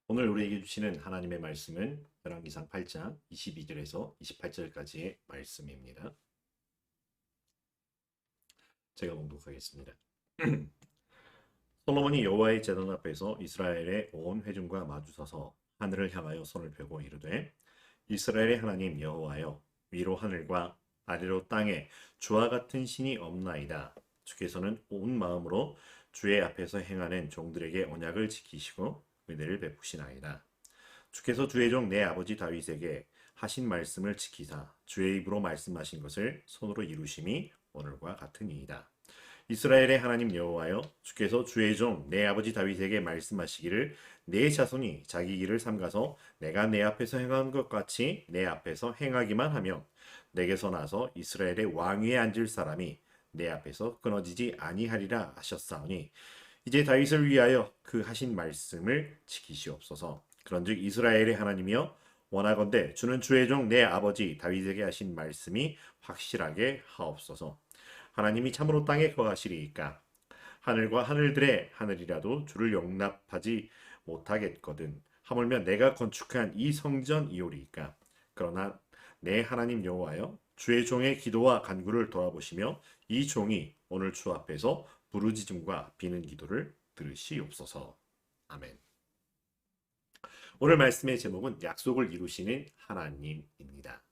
오늘 우리에게 주시는 하나님의 말씀은 열왕기상 8장 22절에서 28절까지의 말씀입니다. 제가 봉독하겠습니다. 솔로몬이 여호와의 제단 앞에서 이스라엘의 온 회중과 마주서서 하늘을 향하여 손을 펴고 이르되 이스라엘의 하나님 여호와여, 위로 하늘과 아래로 땅에 주와 같은 신이 없나이다. 주께서는 온 마음으로 주의 앞에서 행하는 종들에게 언약을 지키시고 은혜를 베푸시나이다. 주께서 주의 종 내 아버지 다윗에게 하신 말씀을 지키사 주의 입으로 말씀하신 것을 손으로 이루심이 오늘과 같으니이다. 이스라엘의 하나님 여호와여, 주께서 주의 종 내 아버지 다윗에게 말씀하시기를 내 자손이 자기 길을 삼가서 내가 내 앞에서 행한 것 같이 내 앞에서 행하기만 하면 내게서 나서 이스라엘의 왕위에 앉을 사람이 내 앞에서 끊어지지 아니하리라 하셨사오니 이제 다윗을 위하여 그 하신 말씀을 지키시옵소서. 그런즉 이스라엘의 하나님이여, 원하건대 주는 주의 종 내 아버지 다윗에게 하신 말씀이 확실하게 하옵소서. 하나님이 참으로 땅에 거하시리이까 하늘과 하늘들의 하늘이라도 주를 용납하지 못하겠거든. 하물며 내가 건축한 이 성전이오리이까. 그러나 내 하나님 여호와여, 주의 종의 기도와 간구를 돌아보시며 이 종이 오늘 주 앞에서 부르짖음과 비는 기도를 들으시옵소서. 아멘. 오늘 말씀의 제목은 약속을 이루시는 하나님입니다.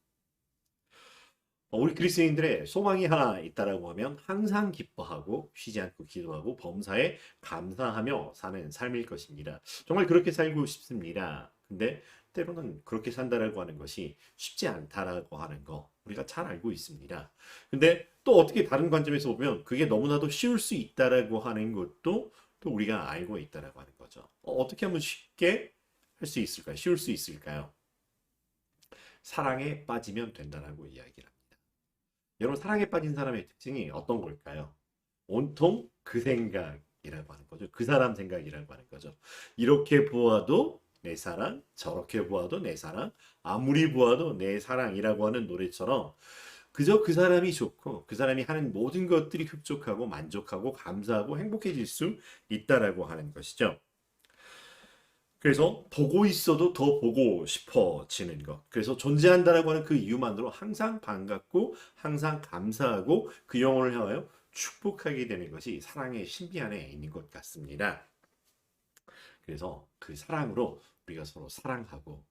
우리 그리스도인들의 소망이 하나 있다라고 하면 항상 기뻐하고 쉬지 않고 기도하고 범사에 감사하며 사는 삶일 것입니다. 정말 그렇게 살고 싶습니다. 근데 때로는 그렇게 산다라고 하는 것이 쉽지 않다라고 하는 거 우리가 잘 알고 있습니다. 근데 또 어떻게 다른 관점에서 보면 그게 너무나도 쉬울 수 있다라고 하는 것도 또 우리가 알고 있다라고 하는 거죠. 어떻게 하면 쉽게 할 수 있을까요? 쉬울 수 있을까요? 사랑에 빠지면 된다라고 이야기를 합니다. 여러분, 사랑에 빠진 사람의 특징이 어떤 걸까요? 온통 그 생각이라고 하는 거죠. 그 사람 생각이라고 하는 거죠. 이렇게 보아도 내 사랑, 저렇게 보아도 내 사랑, 아무리 보아도 내 사랑이라고 하는 노래처럼 그저 그 사람이 좋고 그 사람이 하는 모든 것들이 흡족하고 만족하고 감사하고 행복해질 수 있다라고 하는 것이죠. 그래서 보고 있어도 더 보고 싶어지는 것. 그래서 존재한다라고 하는 그 이유만으로 항상 반갑고 항상 감사하고 그 영혼을 향하여 축복하게 되는 것이 사랑의 신비 안에 있는 것 같습니다. 그래서 그 사랑으로 우리가 서로 사랑하고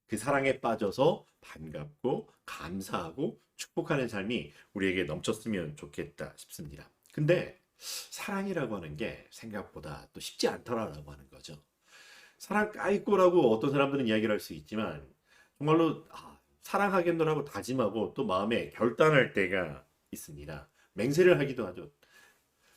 그 사랑에 빠져서 반갑고 감사하고 축복하는 삶이 우리에게 넘쳤으면 좋겠다 싶습니다. 근데 사랑이라고 하는 게 생각보다 또 쉽지 않더라라고 하는 거죠. 사랑 까이꼬라고 어떤 사람들은 이야기를 할 수 있지만 정말로 사랑하겠노라고 다짐하고 또 마음에 결단할 때가 있습니다. 맹세를 하기도 하죠.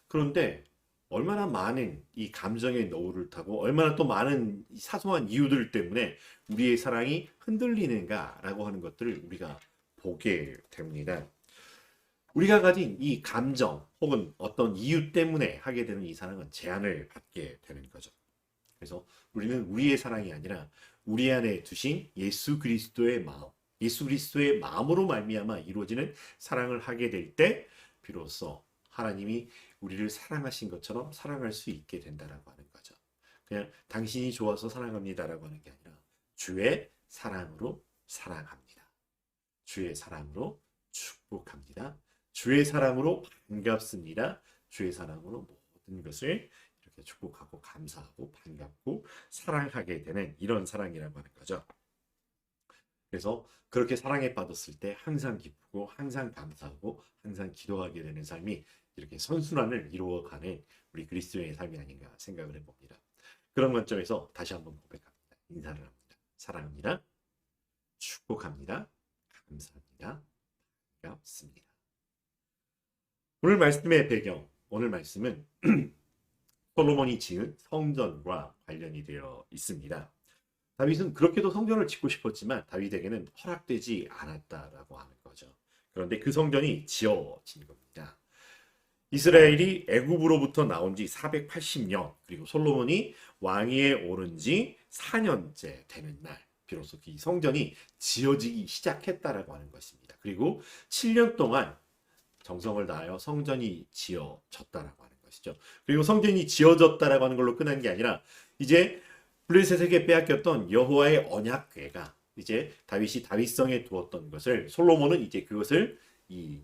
그런데 얼마나 많은 이 감정의 노을을 타고 얼마나 또 많은 사소한 이유들 때문에 우리의 사랑이 흔들리는가라고 하는 것들을 우리가 보게 됩니다. 우리가 가진 이 감정 혹은 어떤 이유 때문에 하게 되는 이 사랑은 제한을 받게 되는 거죠. 그래서 우리는 우리의 사랑이 아니라 우리 안에 두신 예수 그리스도의 마음, 예수 그리스도의 마음으로 말미암아 이루어지는 사랑을 하게 될 때 비로소 하나님이 우리를 사랑하신 것처럼 사랑할 수 있게 된다라고 하는 거죠. 그냥 당신이 좋아서 사랑합니다라고 하는 게 아니라 주의 사랑으로 사랑합니다. 주의 사랑으로 축복합니다. 주의 사랑으로 반갑습니다. 주의 사랑으로 모든 것을 이렇게 축복하고 감사하고 반갑고 사랑하게 되는 이런 사랑이라고 하는 거죠. 그래서 그렇게 사랑에 빠졌을 때 항상 기쁘고 항상 감사하고 항상 기도하게 되는 삶이 이렇게 선순환을 이루어가는 우리 그리스도의 삶이 아닌가 생각을 해봅니다. 그런 관점에서 다시 한번 고백합니다. 인사를 합니다. 사랑합니다. 축복합니다. 감사합니다. 반갑습니다. 오늘 말씀의 배경, 오늘 말씀은 솔로몬이 지은 성전과 관련이 되어 있습니다. 다윗은 그렇게도 성전을 짓고 싶었지만 다윗에게는 허락되지 않았다라고 하는 거죠. 그런데 그 성전이 지어진 겁니다. 이스라엘이 애굽으로부터 나온 지 480년, 그리고 솔로몬이 왕위에 오른 지 4년째 되는 날, 비로소 이 성전이 지어지기 시작했다라고 하는 것입니다. 그리고 7년 동안 정성을 다하여 성전이 지어졌다라고 하는 것이죠. 그리고 성전이 지어졌다라고 하는 걸로 끝난 게 아니라 이제 블레셋에게 빼앗겼던 여호와의 언약궤가 이제 다윗이 다윗성에 두었던 것을 솔로몬은 이제 그것을 이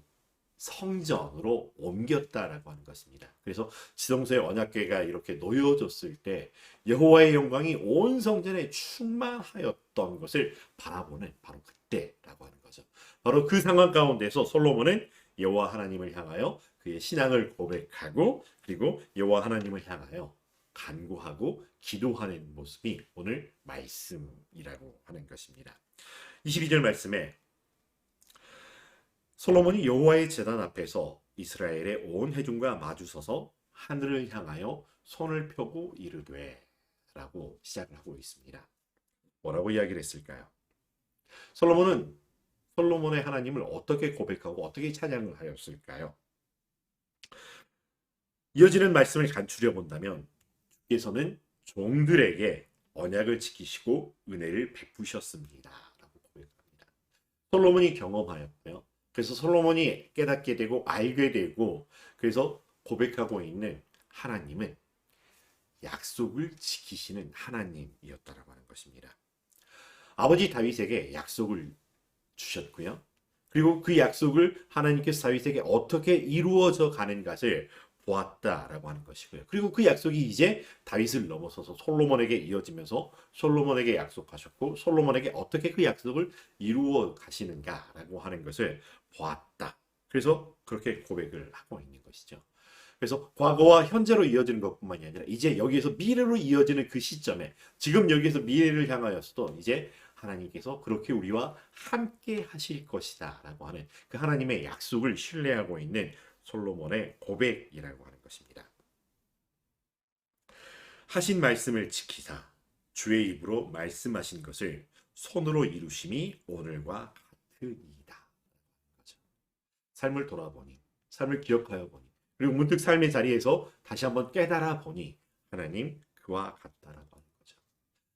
성전으로 옮겼다라고 하는 것입니다. 그래서 지성소의 언약궤가 이렇게 놓여졌을 때 여호와의 영광이 온 성전에 충만하였던 것을 바라보는 바로 그때라고 하는 거죠. 바로 그 상황 가운데서 솔로몬은 여호와 하나님을 향하여 그의 신앙을 고백하고 그리고 여호와 하나님을 향하여 간구하고 기도하는 모습이 오늘 말씀이라고 하는 것입니다. 22절 말씀에 솔로몬이 여호와의 제단 앞에서 이스라엘의 온 회중과 마주서서 하늘을 향하여 손을 펴고 이르되 라고 시작을 하고 있습니다. 뭐라고 이야기를 했을까요? 솔로몬은 솔로몬의 하나님을 어떻게 고백하고 어떻게 찬양을 하였을까요? 이어지는 말씀을 간추려 본다면 주께서는 종들에게 언약을 지키시고 은혜를 베푸셨습니다 라고 고백합니다. 솔로몬이 경험하였고요. 그래서 솔로몬이 깨닫게 되고 알게 되고 그래서 고백하고 있는 하나님은 약속을 지키시는 하나님이었다라고 하는 것입니다. 아버지 다윗에게 약속을 주셨고요. 그리고 그 약속을 하나님께서 다윗에게 어떻게 이루어져 가는 것을 보았다라고 하는 것이고요. 그리고 그 약속이 이제 다윗을 넘어서서 솔로몬에게 이어지면서 솔로몬에게 약속하셨고 솔로몬에게 어떻게 그 약속을 이루어 가시는가라고 하는 것을 보았다. 그래서 그렇게 고백을 하고 있는 것이죠. 그래서 과거와 현재로 이어지는 것뿐만이 아니라 이제 여기에서 미래로 이어지는 그 시점에 지금 여기에서 미래를 향하여서도 이제 하나님께서 그렇게 우리와 함께 하실 것이다 라고 하는 그 하나님의 약속을 신뢰하고 있는 솔로몬의 고백이라고 하는 것입니다. 하신 말씀을 지키사 주의 입으로 말씀하신 것을 손으로 이루심이 오늘과 같으니이다. 삶을 돌아보니 삶을 기억하여 보니 그리고 문득 삶의 자리에서 다시 한번 깨달아 보니 하나님 그와 같다라고 하는 거죠.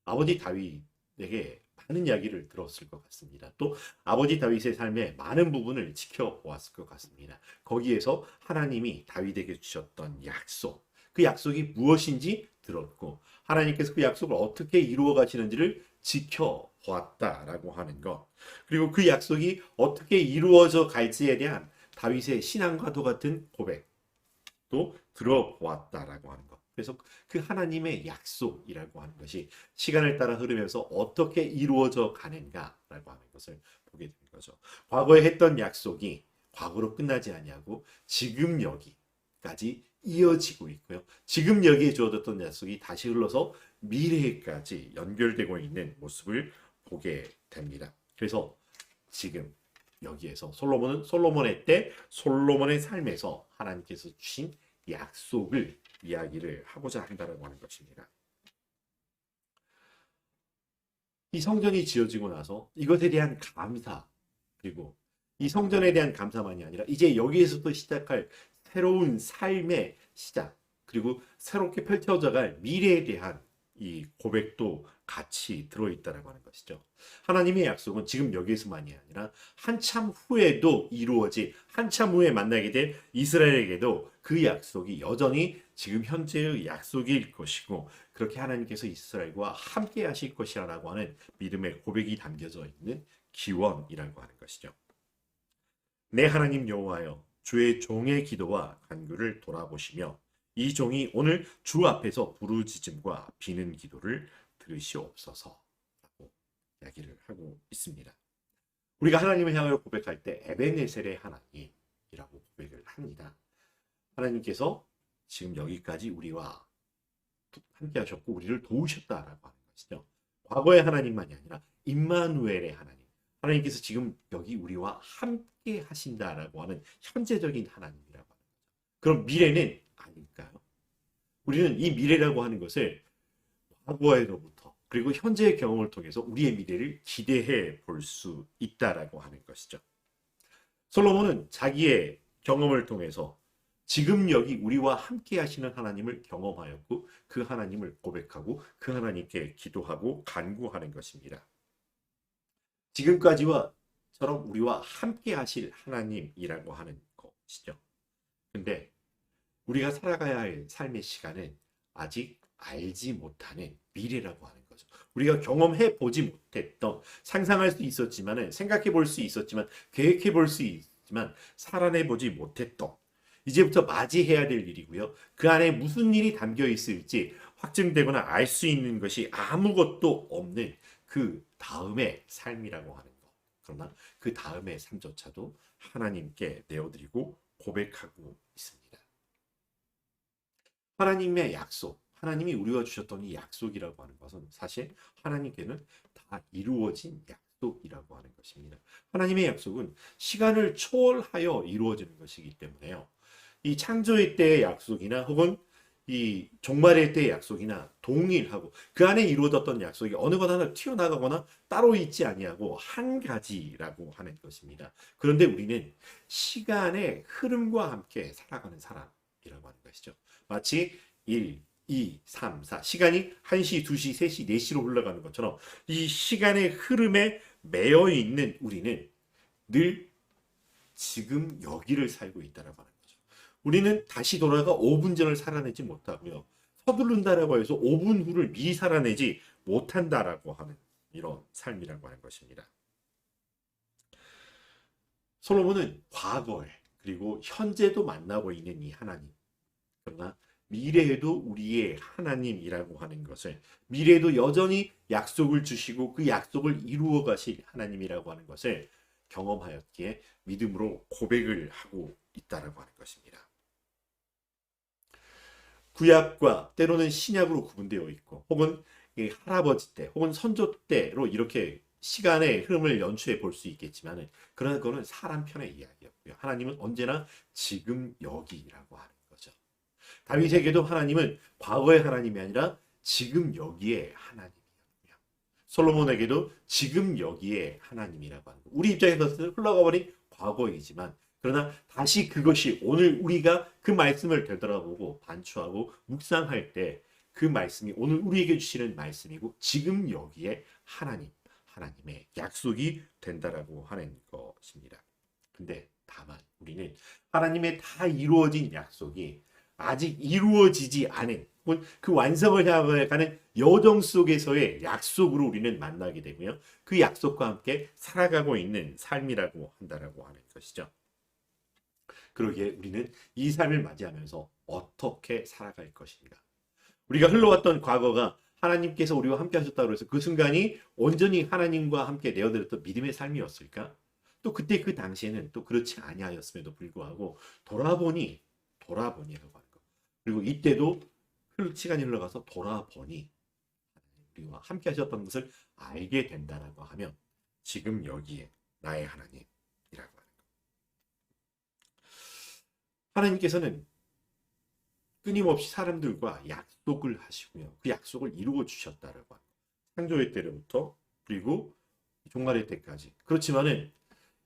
아버지 다윗에게 많은 이야기를 들었을 것 같습니다. 또 아버지 다윗의 삶의 많은 부분을 지켜보았을 것 같습니다. 거기에서 하나님이 다윗에게 주셨던 약속, 그 약속이 무엇인지 들었고 하나님께서 그 약속을 어떻게 이루어 가시는지를 지켜보았다라고 하는 것, 그리고 그 약속이 어떻게 이루어져 갈지에 대한 다윗의 신앙과도 같은 고백도 들어보았다라고 하는 것. 그래서 그 하나님의 약속이라고 하는 것이 시간을 따라 흐르면서 어떻게 이루어져 가는가라고 하는 것을 보게 되는 거죠. 과거에 했던 약속이 과거로 끝나지 아니하고 지금 여기까지 이어지고 있고요. 지금 여기에 주어졌던 약속이 다시 흘러서 미래까지 연결되고 있는 모습을 보게 됩니다. 그래서 지금 여기에서 솔로몬은 솔로몬의 때 솔로몬의 삶에서 하나님께서 주신 약속을 이야기를 하고자 한다는 하는 것입니다. 이 성전이 지어지고 나서 이것에 대한 감사, 그리고 이 성전에 대한 감사만이 아니라 이제 여기에서도 시작할 새로운 삶의 시작, 그리고 새롭게 펼쳐져갈 미래에 대한 이 고백도 같이 들어있다라고 하는 것이죠. 하나님의 약속은 지금 여기에서만이 아니라 한참 후에도 이루어질, 한참 후에 만나게 될 이스라엘에게도 그 약속이 여전히 지금 현재의 약속일 것이고 그렇게 하나님께서 이스라엘과 함께 하실 것이라고 하는 믿음의 고백이 담겨져 있는 기원이라고 하는 것이죠. 내 하나님 여호와여, 주의 종의 기도와 간구를 돌아보시며 이 종이 오늘 주 앞에서 부르짖음과 비는 기도를 들으시옵소서 라고 이야기를 하고 있습니다. 우리가 하나님을 향하여 고백할 때 에베네셀의 하나님이라고 고백을 합니다. 하나님께서 지금 여기까지 우리와 함께 하셨고 우리를 도우셨다라고 하는 것이죠. 과거의 하나님만이 아니라 임마누엘의 하나님, 하나님께서 지금 여기 우리와 함께 하신다라고 하는 현재적인 하나님이라고 하는 거죠. 그럼 미래는 아닐까요? 우리는 이 미래라고 하는 것을 과거에로부터 그리고 현재의 경험을 통해서 우리의 미래를 기대해 볼 수 있다라고 하는 것이죠. 솔로몬은 자기의 경험을 통해서 지금 여기 우리와 함께 하시는 하나님을 경험하였고 그 하나님을 고백하고 그 하나님께 기도하고 간구하는 것입니다. 지금까지와처럼 우리와 함께 하실 하나님이라고 하는 것이죠. 근데 우리가 살아가야 할 삶의 시간은 아직 알지 못하는 미래라고 하는 우리가 경험해 보지 못했던, 상상할 수 있었지만은, 생각해 볼 수 있었지만, 계획해 볼 수 있지만 살아내 보지 못했던, 이제부터 맞이해야 될 일이고요. 그 안에 무슨 일이 담겨 있을지 확증되거나 알 수 있는 것이 아무것도 없는 그 다음의 삶이라고 하는 것. 그러나 그 다음의 삶조차도 하나님께 내어드리고 고백하고 있습니다. 하나님의 약속, 하나님이 우리가 주셨던 이 약속이라고 하는 것은 사실 하나님께는 다 이루어진 약속이라고 하는 것입니다. 하나님의 약속은 시간을 초월하여 이루어지는 것이기 때문에요. 이 창조의 때의 약속이나 혹은 이 종말의 때의 약속이나 동일하고 그 안에 이루어졌던 약속이 어느 것 하나 튀어나가거나 따로 있지 아니하고 한 가지라고 하는 것입니다. 그런데 우리는 시간의 흐름과 함께 살아가는 사람이라고 하는 것이죠. 마치 1, 2, 3, 4 시간이 1시, 2시, 3시, 4시로 흘러가는 것처럼 이 시간의 흐름에 매여 있는 우리는 늘 지금 여기를 살고 있다라고 하는 거죠. 우리는 다시 돌아가 5분 전을 살아내지 못하고요. 서두른다라고 해서 5분 후를 미리 살아내지 못한다라고 하는 이런 삶이라고 하는 것입니다. 솔로몬은 과거에 그리고 현재도 만나고 있는 이 하나님, 그러나 미래에도 우리의 하나님이라고 하는 것을, 미래에도 여전히 약속을 주시고 그 약속을 이루어 가실 하나님이라고 하는 것을 경험하였기에 믿음으로 고백을 하고 있다라고 하는 것입니다. 구약과 때로는 신약으로 구분되어 있고 혹은 할아버지 때 혹은 선조 때로 이렇게 시간의 흐름을 연출해 볼 수 있겠지만 그러나 그거는 사람 편의 이야기였고요. 하나님은 언제나 지금 여기라고 하는 거죠. 다윗에게도 하나님은 과거의 하나님이 아니라 지금 여기에 하나님이었고요. 솔로몬에게도 지금 여기에 하나님이라고 하는 거예요. 우리 입장에서는 흘러가 버린 과거이지만 그러나 다시 그것이 오늘 우리가 그 말씀을 되돌아보고 반추하고 묵상할 때 그 말씀이 오늘 우리에게 주시는 말씀이고 지금 여기에 하나님의 약속이 된다라고 하는 것입니다. 근데 다만 우리는 하나님의 다 이루어진 약속이 아직 이루어지지 않은 그 완성을 향해 가는 여정 속에서의 약속으로 우리는 만나게 되고요. 그 약속과 함께 살아가고 있는 삶이라고 한다라고 하는 것이죠. 그러기에 우리는 이 삶을 맞이하면서 어떻게 살아갈 것인가? 우리가 흘러왔던 과거가 하나님께서 우리와 함께 하셨다고 해서 그 순간이 온전히 하나님과 함께 내어드렸던 믿음의 삶이었을까? 또 그때 그 당시에는 또 그렇지 아니하였음에도 불구하고 돌아보니라고 하는 거. 그리고 이때도 시간이 흘러가서 돌아보니 우리와 함께 하셨던 것을 알게 된다라고 하면 지금 여기에 나의 하나님이라고 하는 거. 하나님께서는 끊임없이 사람들과 약속을 하시고요. 그 약속을 이루어 주셨다라고 합니다. 창조의 때로부터 그리고 종말의 때까지. 그렇지만은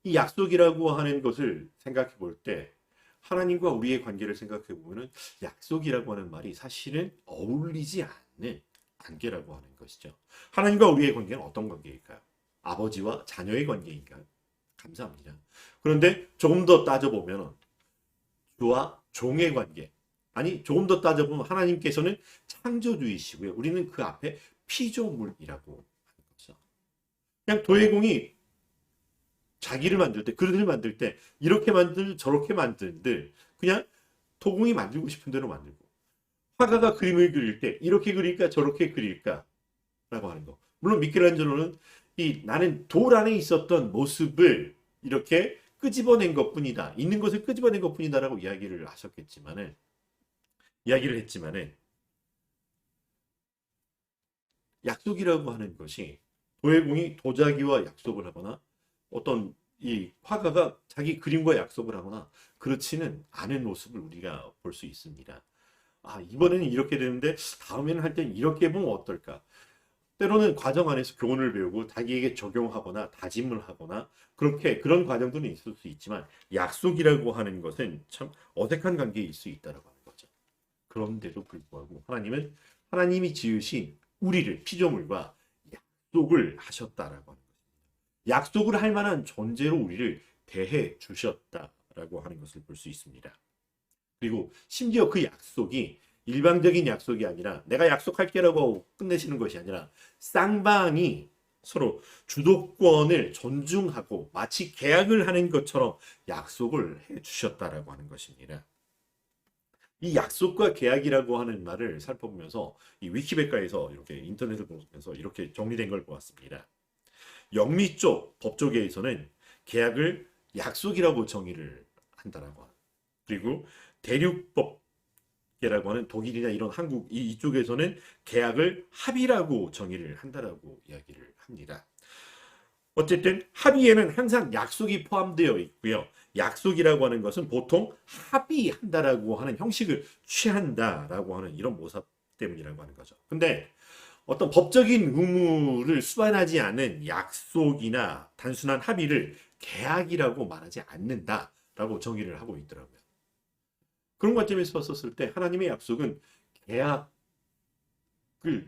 이 약속이라고 하는 것을 생각해 볼 때 하나님과 우리의 관계를 생각해 보면은 약속이라고 하는 말이 사실은 어울리지 않는 관계라고 하는 것이죠. 하나님과 우리의 관계는 어떤 관계일까요? 아버지와 자녀의 관계인가요? 감사합니다. 그런데 조금 더 따져보면 주와 종의 관계. 아니 조금 더 따져보면 하나님께서는 창조주이시고요. 우리는 그 앞에 피조물이라고 하는 거죠. 그냥 도예공이 자기를 만들 때, 그릇을 만들 때 이렇게 만들 저렇게 만들들 그냥 도공이 만들고 싶은 대로 만들고 화가가 그림을 그릴 때 이렇게 그릴까 저렇게 그릴까 라고 하는 거. 물론 미켈란젤로는 이 나는 돌 안에 있었던 모습을 이렇게 끄집어낸 것뿐이다. 있는 것을 끄집어낸 것뿐이다라고 이야기를 했지만은 약속이라고 하는 것이 도예공이 도자기와 약속을 하거나 어떤 이 화가가 자기 그림과 약속을 하거나 그렇지는 않은 모습을 우리가 볼 수 있습니다. 아, 이번에는 이렇게 되는데 다음에는 할 땐 이렇게 보면 어떨까? 때로는 과정 안에서 교훈을 배우고 자기에게 적용하거나 다짐을 하거나 그런 과정들은 있을 수 있지만 약속이라고 하는 것은 참 어색한 관계일 수 있다고 하는 거죠. 그런데도 불구하고 하나님은 하나님이 지으신 우리를 피조물과 약속을 하셨다라고 하는 거죠. 약속을 할 만한 존재로 우리를 대해 주셨다라고 하는 것을 볼 수 있습니다. 그리고 심지어 그 약속이 일방적인 약속이 아니라 내가 약속할게라고 끝내시는 것이 아니라 쌍방이 서로 주도권을 존중하고 마치 계약을 하는 것처럼 약속을 해 주셨다라고 하는 것입니다. 이 약속과 계약이라고 하는 말을 살펴보면서 이 위키백과에서 이렇게 인터넷을 보면서 이렇게 정리된 걸 보았습니다. 영미 쪽 법조계에서는 계약을 약속이라고 정의를 한다라고 합니다. 그리고 대륙법계라고 하는 독일이나 이런 한국 이쪽에서는 계약을 합의라고 정의를 한다라고 이야기를 합니다. 어쨌든 합의에는 항상 약속이 포함되어 있고요. 약속이라고 하는 것은 보통 합의한다라고 하는 형식을 취한다라고 하는 이런 모습 때문이라고 하는 거죠. 근데 어떤 법적인 의무를 수반하지 않은 약속이나 단순한 합의를 계약이라고 말하지 않는다라고 정의를 하고 있더라고요. 그런 관점에서 봤었을 때 하나님의 약속은 계약을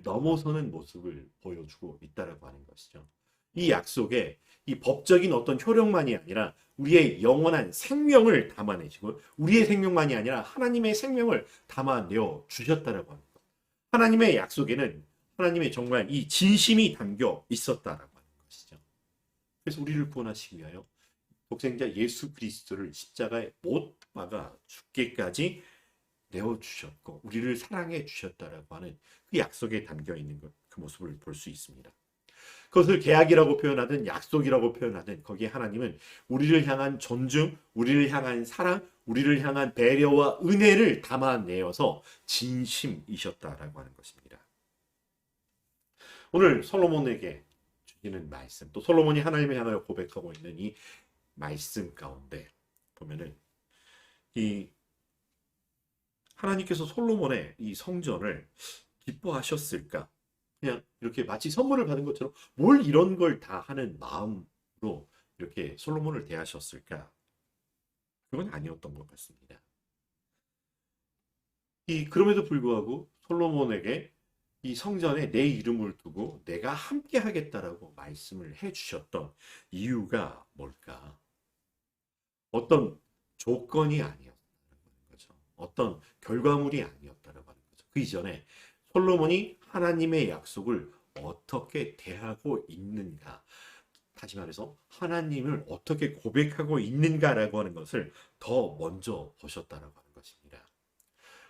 넘어서는 모습을 보여주고 있다라고 하는 것이죠. 이 약속에 이 법적인 어떤 효력만이 아니라 우리의 영원한 생명을 담아내시고 우리의 생명만이 아니라 하나님의 생명을 담아내어 주셨다라고 합니다. 하나님의 약속에는 하나님의 정말 이 진심이 담겨 있었다라고 하는 것이죠. 그래서 우리를 구원하시기 위하여 독생자 예수 그리스도를 십자가에 못 박아 죽게까지 내어 주셨고 우리를 사랑해 주셨다라고 하는 그 약속에 담겨 있는 것, 그 모습을 볼 수 있습니다. 그것을 계약이라고 표현하든 약속이라고 표현하든 거기에 하나님은 우리를 향한 존중, 우리를 향한 사랑, 우리를 향한 배려와 은혜를 담아내어서 진심이셨다라고 하는 것입니다. 오늘 솔로몬에게 주시는 말씀, 또 솔로몬이 하나님을 향하여 고백하고 있는 이 말씀 가운데 보면은 이 하나님께서 솔로몬의 이 성전을 기뻐하셨을까? 그냥 이렇게 마치 선물을 받은 것처럼 뭘 이런 걸 다 하는 마음으로 이렇게 솔로몬을 대하셨을까? 그건 아니었던 것 같습니다. 그럼에도 불구하고 솔로몬에게 이 성전에 내 이름을 두고 내가 함께 하겠다라고 말씀을 해 주셨던 이유가 뭘까? 어떤 조건이 아니었다는 거죠. 어떤 결과물이 아니었다라고 하는 거죠. 그 이전에 솔로몬이 하나님의 약속을 어떻게 대하고 있는가, 다시 말해서 하나님을 어떻게 고백하고 있는가라고 하는 것을 더 먼저 보셨다라고 하는 것입니다.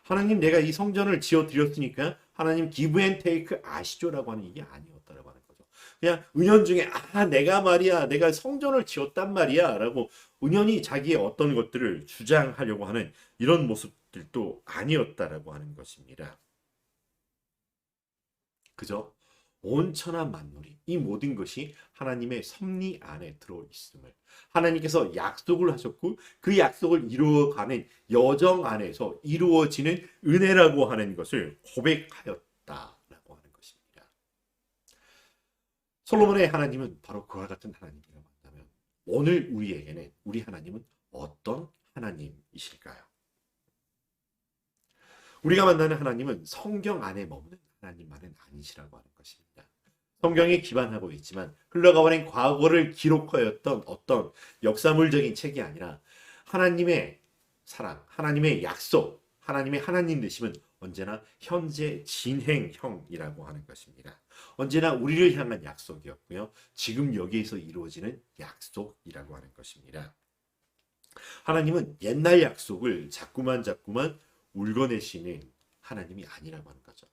하나님, 내가 이 성전을 지어 드렸으니까 하나님 기브 앤 테이크 아시죠라고 하는 이게 아니었다라고 하는 거죠. 그냥 은연중에 내가 말이야, 내가 성전을 지었단 말이야라고 은연히 자기의 어떤 것들을 주장하려고 하는 이런 모습들도 아니었다라고 하는 것입니다. 그저 온천한 만물이 이 모든 것이 하나님의 섭리 안에 들어 있음을, 하나님께서 약속을 하셨고 그 약속을 이루어가는 여정 안에서 이루어지는 은혜라고 하는 것을 고백하였다라고 하는 것입니다. 솔로몬의 하나님은 바로 그와 같은 하나님이라고 한다면 오늘 우리에게는 우리 하나님은 어떤 하나님이실까요? 우리가 만나는 하나님은 성경 안에 머무는 하나님만은 아니시라고 하는 것입니다. 성경에 기반하고 있지만 흘러가버린 과거를 기록하였던 어떤 역사물적인 책이 아니라 하나님의 사랑, 하나님의 약속, 하나님의 하나님 되심은 언제나 현재 진행형이라고 하는 것입니다. 언제나 우리를 향한 약속이었고요. 지금 여기에서 이루어지는 약속이라고 하는 것입니다. 하나님은 옛날 약속을 자꾸만 울거내시는 하나님이 아니라고 하는 거죠.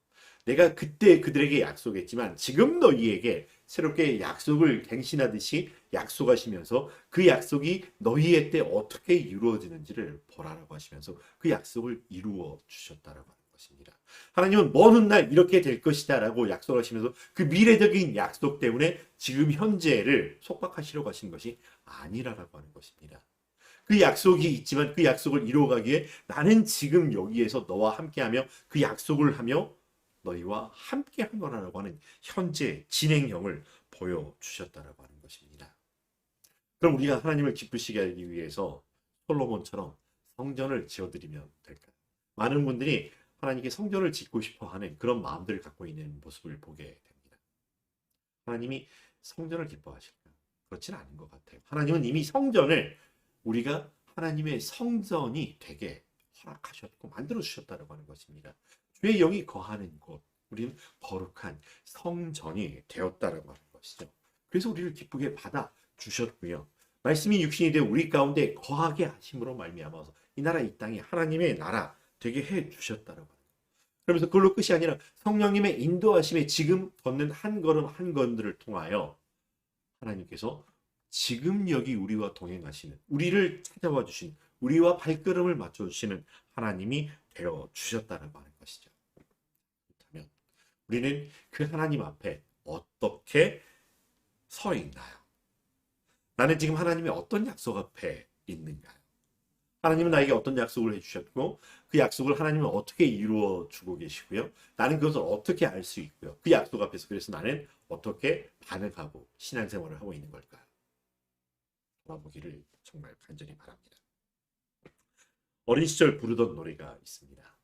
내가 그때 그들에게 약속했지만 지금 너희에게 새롭게 약속을 갱신하듯이 약속하시면서 그 약속이 너희의 때 어떻게 이루어지는지를 보라라고 하시면서 그 약속을 이루어 주셨다라고 하는 것입니다. 하나님은 먼 훗날 이렇게 될 것이다라고 약속하시면서 그 미래적인 약속 때문에 지금 현재를 속박하시려고 하신 것이 아니라고 하는 것입니다. 그 약속이 있지만 그 약속을 이루어가기에 나는 지금 여기에서 너와 함께하며 그 약속을 하며 너희와 함께 한 거라고 하는 현재 진행형을 보여주셨다라고 하는 것입니다. 그럼 우리가 하나님을 기쁘시게 하기 위해서 솔로몬처럼 성전을 지어드리면 될까요? 많은 분들이 하나님께 성전을 짓고 싶어 하는 그런 마음들을 갖고 있는 모습을 보게 됩니다. 하나님이 성전을 기뻐하실까요? 그렇진 않은 것 같아요. 하나님은 이미 성전을 우리가 하나님의 성전이 되게 허락하셨고 만들어 주셨다고 하는 것입니다. 주의 영이 거하는 곳, 우리는 거룩한 성전이 되었다라고 하는 것이죠. 그래서 우리를 기쁘게 받아 주셨고요. 말씀이 육신이 되어 우리 가운데 거하게 하심으로 말미암아서 이 나라 이 땅이 하나님의 나라 되게 해 주셨다라고 합니다. 그러면서 그걸로 끝이 아니라 성령님의 인도하심에 지금 걷는 한 걸음 한 걸음들을 통하여 하나님께서 지금 여기 우리와 동행하시는, 우리를 찾아와 주신, 우리와 발걸음을 맞춰 주시는 하나님이 되어 주셨다라고 하는 것이죠. 그렇다면 우리는 그 하나님 앞에 어떻게 서 있나요? 나는 지금 하나님의 어떤 약속 앞에 있는가요? 하나님은 나에게 어떤 약속을 해주셨고 그 약속을 하나님은 어떻게 이루어 주고 계시고요. 나는 그것을 어떻게 알 수 있고요. 그 약속 앞에서 그래서 나는 어떻게 반응하고 신앙생활을 하고 있는 걸까요? 돌아보기를 정말 간절히 바랍니다. 어린 시절 부르던 노래가 있습니다.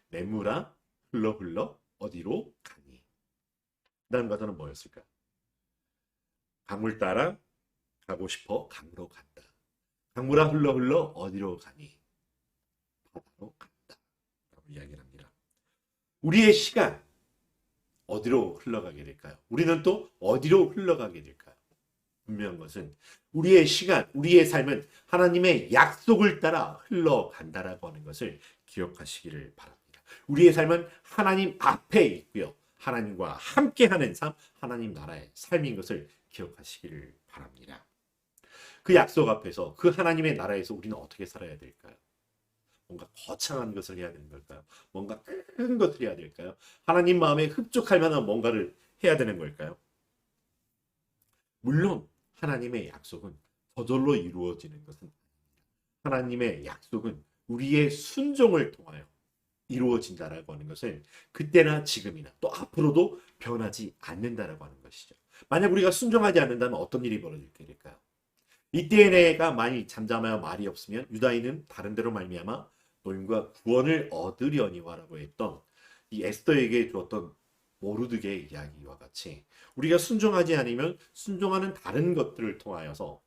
내물아 흘러 흘러 어디로 가니. 그 다음 가사는 뭐였을까? 강물 따라 가고 싶어 강으로 간다. 강물아 흘러 흘러 어디로 가니? 바다로 간다. 라고 이야기를 합니다. 우리의 시간 어디로 흘러가게 될까요? 우리는 또 어디로 흘러가게 될까요? 분명한 것은 우리의 시간, 우리의 삶은 하나님의 약속을 따라 흘러간다라고 하는 것을 기억하시기를 바랍니다. 우리의 삶은 하나님 앞에 있고요. 하나님과 함께하는 삶, 하나님 나라의 삶인 것을 기억하시기를 바랍니다. 그 약속 앞에서 그 하나님의 나라에서 우리는 어떻게 살아야 될까요? 뭔가 거창한 것을 해야 되는 걸까요? 뭔가 큰 것을 해야 될까요? 하나님 마음에 흡족할 만한 뭔가를 해야 되는 걸까요? 물론 하나님의 약속은 저절로 이루어지는 것은 아닙니다. 하나님의 약속은 우리의 순종을 통하여 이루어진다라고 하는 것은 그때나 지금이나 또 앞으로도 변하지 않는다라고 하는 것이죠. 만약 우리가 순종하지 않는다면 어떤 일이 벌어지게 될까요? 이때의 내가 많이 잠잠하여 말이 없으면 유다인은 다른 데로 말미암아 노임과 구원을 얻으려니와라고 했던 이 에스더에게 주었던 모르드게의 이야기와 같이 우리가 순종하지 않으면 순종하는 다른 것들을 통하여서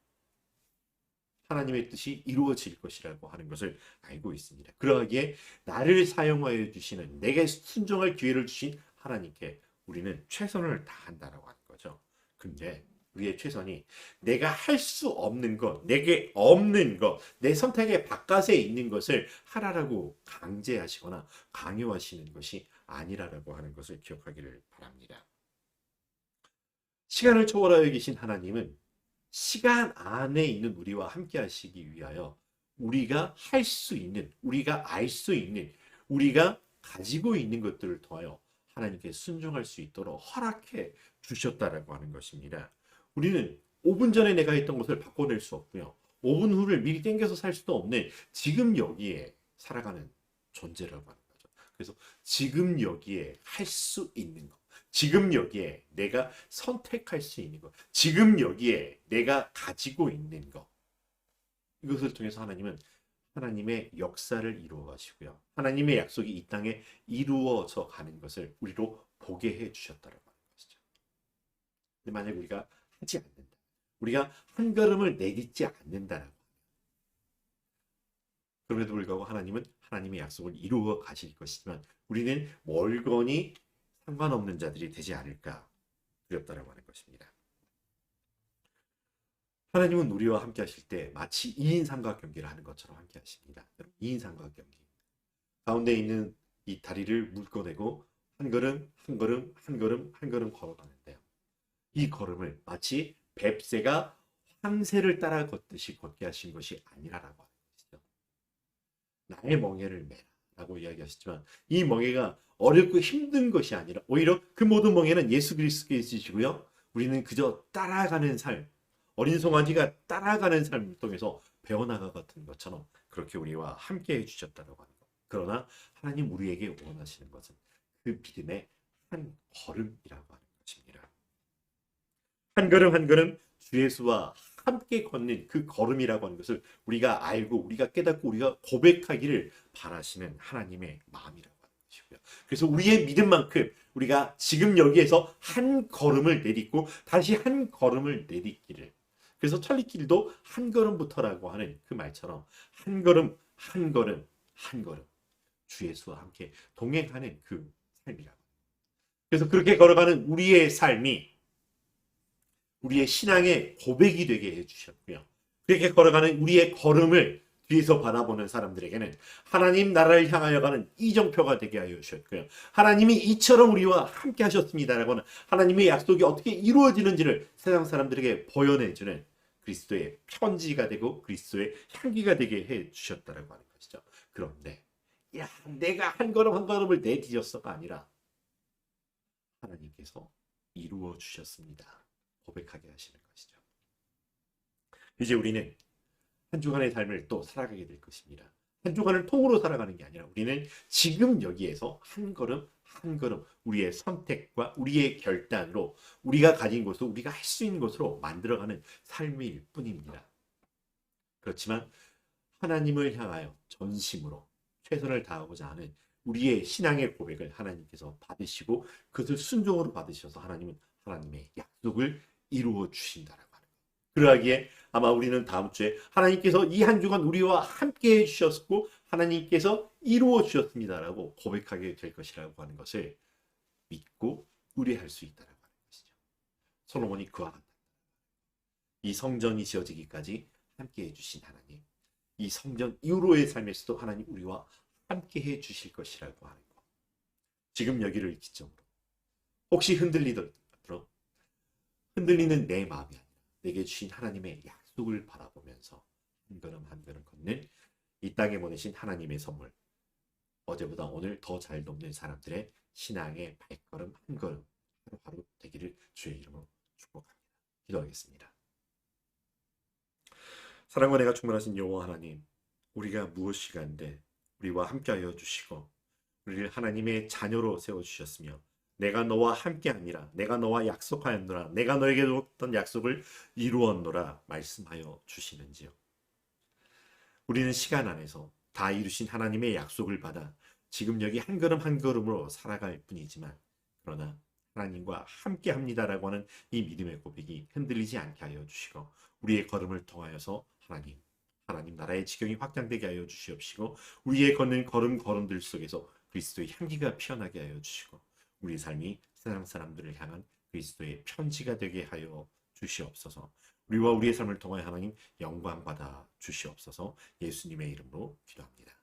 하나님의 뜻이 이루어질 것이라고 하는 것을 알고 있습니다. 그러하기에 나를 사용하여 주시는, 내게 순종할 기회를 주신 하나님께 우리는 최선을 다한다라고 하는 거죠. 근데 우리의 최선이 내가 할 수 없는 것, 내게 없는 것, 내 선택의 바깥에 있는 것을 하라라고 강제하시거나 강요하시는 것이 아니라라고 하는 것을 기억하기를 바랍니다. 시간을 초월하여 계신 하나님은 시간 안에 있는 우리와 함께 하시기 위하여 우리가 할 수 있는, 우리가 알 수 있는, 우리가 가지고 있는 것들을 통하여 하나님께 순종할 수 있도록 허락해 주셨다라고 하는 것입니다. 우리는 5분 전에 내가 했던 것을 바꿔낼 수 없고요. 5분 후를 미리 땡겨서 살 수도 없는 지금 여기에 살아가는 존재라고 하는 거죠. 그래서 지금 여기에 할 수 있는 것, 지금 여기에 내가 선택할 수 있는 것, 지금 여기에 내가 가지고 있는 것, 이것을 통해서 하나님은 하나님의 역사를 이루어 가시고요. 하나님의 약속이 이 땅에 이루어져 가는 것을 우리로 보게 해 주셨다라고 하는 것이죠. 근데 만약 우리가 하지 않는다, 우리가 한 걸음을 내딛지 않는다라고, 그럼에도 불구하고 하나님은 하나님의 약속을 이루어 가실 것이지만 우리는 멀거니 상관없는 자들이 되지 않을까 두렵다라고 하는 것입니다. 하나님은 우리와 함께 하실 때 마치 2인 삼각경기를 하는 것처럼 함께 하십니다. 2인 삼각경기. 가운데 있는 이 다리를 묶어내고 한 걸음, 한 걸음, 한 걸음, 한 걸음 걸어가는데요. 이 걸음을 마치 뱁새가 황새를 따라 걷듯이 걷게 하신 것이 아니라라고 하는 것이죠. 나의 멍에를 메라 라고 이야기하셨지만 이 멍에가 어렵고 힘든 것이 아니라 오히려 그 모든 멍에는 예수 그리스도이시고요. 우리는 그저 따라가는 삶, 어린 송아지가 따라가는 삶을 통해서 배워나가 같은 것처럼 그렇게 우리와 함께 해주셨다고 하는 것. 그러나 하나님 우리에게 원하시는 것은 그 믿음의 한 걸음이라고 하는 것입니다. 한 걸음 한 걸음 주 예수와 함께 걷는 그 걸음이라고 하는 것을 우리가 알고 우리가 깨닫고 우리가 고백하기를 바라시는 하나님의 마음이라고 하는 것이고요. 그래서 우리의 믿음만큼 우리가 지금 여기에서 한 걸음을 내딛고 다시 한 걸음을 내딛기를, 그래서 천리길도 한 걸음부터라고 하는 그 말처럼 한 걸음 한 걸음 한 걸음 주 예수와 함께 동행하는 그 삶이라고. 그래서 그렇게 걸어가는 우리의 삶이 우리의 신앙의 고백이 되게 해주셨고요. 그렇게 걸어가는 우리의 걸음을 뒤에서 바라보는 사람들에게는 하나님 나라를 향하여 가는 이정표가 되게 하여 주셨고요. 하나님이 이처럼 우리와 함께 하셨습니다라고 하는 하나님의 약속이 어떻게 이루어지는지를 세상 사람들에게 보여내주는 그리스도의 편지가 되고 그리스도의 향기가 되게 해 주셨다라고 하는 것이죠. 그런데 야, 내가 한 걸음 한 걸음을 내디뎠어가 아니라 하나님께서 이루어 주셨습니다. 고백하게 하시는 것이죠. 이제 우리는 한 주간의 삶을 또 살아가게 될 것입니다. 한 주간을 통으로 살아가는 게 아니라 우리는 지금 여기에서 한 걸음 한 걸음 우리의 선택과 우리의 결단으로 우리가 가진 것으로 우리가 할 수 있는 것으로 만들어가는 삶일 뿐입니다. 그렇지만 하나님을 향하여 전심으로 최선을 다하고자 하는 우리의 신앙의 고백을 하나님께서 받으시고 그것을 순종으로 받으셔서 하나님은 하나님의 약속을 이루어 주신다라고 하는 거예요. 그러하기에 아마 우리는 다음 주에 하나님께서 이 한 주간 우리와 함께 해주셨고 하나님께서 이루어 주셨습니다라고 고백하게 될 것이라고 하는 것을 믿고 의뢰할 수 있다라고 하는 것이죠. 솔로몬이 그와 같다. 이 성전이 지어지기까지 함께 해주신 하나님, 이 성전 이후로의 삶에서도 하나님 우리와 함께 해주실 것이라고 하는 것. 지금 여기를 기점으로 혹시 흔들리는 내 마음이 아니라 내게 주신 하나님의 약속을 바라보면서 한 걸음 한 걸음 걷는 이 땅에 보내신 하나님의 선물, 어제보다 오늘 더 잘 돕는 사람들의 신앙의 발걸음 한 걸음 하루하루 되기를 주의 이름으로 축복합니다. 기도하겠습니다. 사랑과 내가 충만하신 여호와 하나님, 우리가 무엇이간데 우리와 함께하여 주시고 우리를 하나님의 자녀로 세워주셨으며 내가 너와 함께하니라, 내가 너와 약속하였노라, 내가 너에게 줬던 약속을 이루었노라 말씀하여 주시는지요. 우리는 시간 안에서 다 이루신 하나님의 약속을 받아 지금 여기 한 걸음 한 걸음으로 살아갈 뿐이지만 그러나 하나님과 함께합니다라고 하는 이 믿음의 고백이 흔들리지 않게 하여 주시고 우리의 걸음을 통하여서 하나님 나라의 지경이 확장되게 하여 주시옵시고 우리의 걷는 걸음들 속에서 그리스도의 향기가 피어나게 하여 주시고 우리 삶이 세상 사람들을 향한 그리스도의 편지가 되게 하여 주시옵소서. 우리와 우리의 삶을 통하여 하나님 영광 받아 주시옵소서. 예수님의 이름으로 기도합니다.